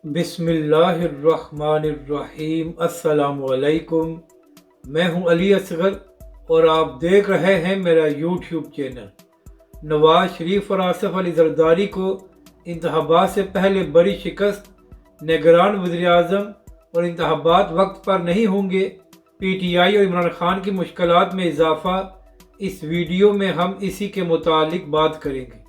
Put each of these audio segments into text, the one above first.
बिस्मिल्लाहिर्रहमानिर्रहीम। अस्सलाम वालेकुम। मैं हूं अली असगर और आप देख रहे हैं मेरा यूट्यूब चैनल। नवाज शरीफ और आसिफ अली जरदारी को इंतखाबात से पहले बड़ी शिकस्त, निगरान वज़ीर-ए-आज़म और इंतखाबात वक्त पर नहीं होंगे, PTI और इमरान खान की मुश्किलात में इजाफा। इस वीडियो में हम इसी के मुतालिक बात करेंगे।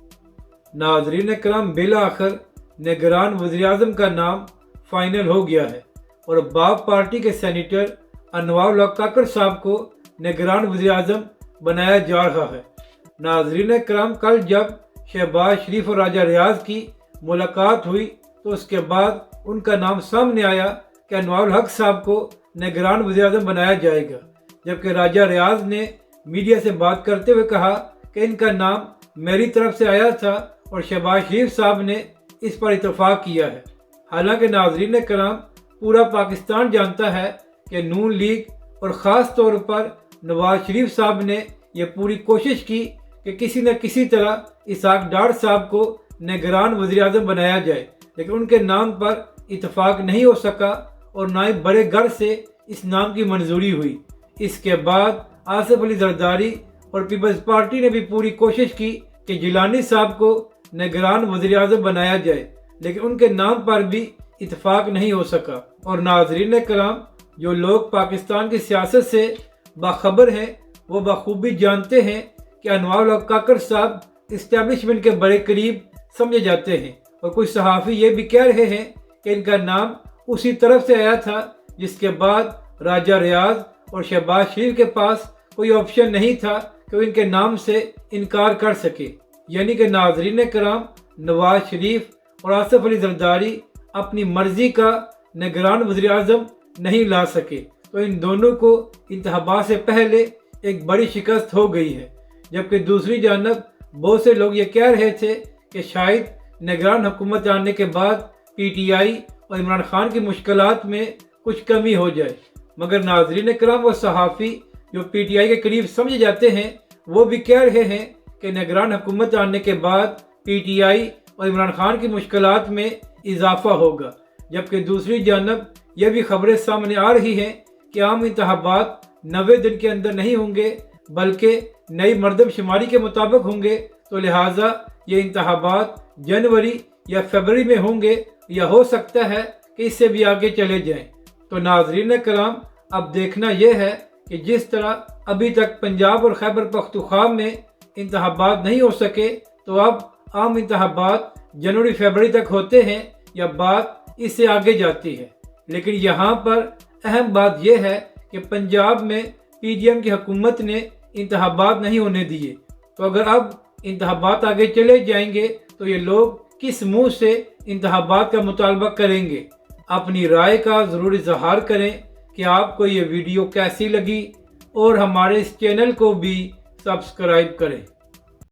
नाज़रीन करम, बिल आखिर निगरान वज़ीर-ए-आज़म का नाम फाइनल हो गया है और बाप पार्टी के सेनेटर अनवर काकर साहब को निगरान वज़ीर-ए-आज़म बनाया जा रहा है। नाज़रीन करम, कल जब शहबाज शरीफ और राजा रियाज की मुलाकात हुई तो उसके बाद उनका नाम सामने आया कि अनवर हक साहब को निगरान वज़ीर-ए-आज़म बनाया जाएगा, जबकि राजा रियाज ने मीडिया से बात करते हुए कहा कि इनका नाम मेरी तरफ से आया था और शहबाज शरीफ साहब ने इस पर इतफाक़ किया है। हालांकि नाज़रीन करम, पूरा पाकिस्तान जानता है कि नून लीग और ख़ास तौर पर नवाज शरीफ साहब ने यह पूरी कोशिश की कि किसी न किसी तरह इसहाक डार साहब को निगरान वज़ीर-ए-आज़म बनाया जाए, लेकिन उनके नाम पर इतफाक़ नहीं हो सका और ना ही बड़े घर से इस नाम की मंजूरी हुई। इसके बाद आसिफ अली जरदारी और पीपल्स पार्टी ने भी पूरी कोशिश की कि जिलानी साहब को निगरान वज़ीर-ए-आज़म बनाया जाए, लेकिन उनके नाम पर भी इतफाक़ नहीं हो सका। और नाज़रीन करम, जो लोग पाकिस्तान की सियासत से बाखबर हैं वो बखूबी जानते हैं कि अनवर काकर साहब इस्टेब्लिशमेंट के बड़े करीब समझे जाते हैं और कुछ सहाफ़ी ये भी कह रहे हैं कि इनका नाम उसी तरफ से आया था जिसके बाद राजा रियाज और शहबाज शरीफ के पास कोई ऑप्शन नहीं था कि वो इनके नाम से इनकार कर सके। यानी कि नाज़रीन करम, नवाज शरीफ और आसिफ अली जरदारी अपनी मर्जी का निगरान वज़ीर-ए-आज़म नहीं ला सके, तो इन दोनों को इंतखाबात से पहले एक बड़ी शिकस्त हो गई है। जबकि दूसरी जानब बहुत से लोग ये कह रहे थे कि शायद निगरान हुकूमत आने के बाद PTI और इमरान खान की मुश्किलात में कुछ कमी हो जाए, मगर नाज़रीन करम, वो सहाफ़ी जो PTI के करीब समझे जाते हैं वो भी कह रहे हैं कि निगरान हुकूमत आने के बाद PTI और इमरान खान की मुश्किलात में इजाफा होगा। जबकि दूसरी जानब यह भी खबरें सामने आ रही हैं कि आम इंतखाबात 90 दिन के अंदर नहीं होंगे बल्कि नई मरदमशुमारी के मुताबिक होंगे, तो लिहाजा ये इंतखाबात जनवरी या फरवरी में होंगे या हो सकता है कि इससे भी आगे चले जाएं। तो नाज़रीन करम, अब देखना यह है कि जिस तरह अभी तक पंजाब और खैबर पख्तूनख्वा में इंतखाबात नहीं हो सके, तो अब आम इंतखाबात जनवरी फरवरी तक होते हैं या बात इससे आगे जाती है। लेकिन यहाँ पर अहम बात यह है कि पंजाब में PDM की हुकूमत ने इंतखाबात नहीं होने दिए, तो अगर अब इंतखाबात आगे चले जाएंगे तो ये लोग किस मुँह से इंतखाबात का मुतालबा करेंगे। अपनी राय का ज़रूर इज़हार करें कि आपको ये वीडियो कैसी लगी और हमारे इस चैनल को भी सब्सक्राइब करें।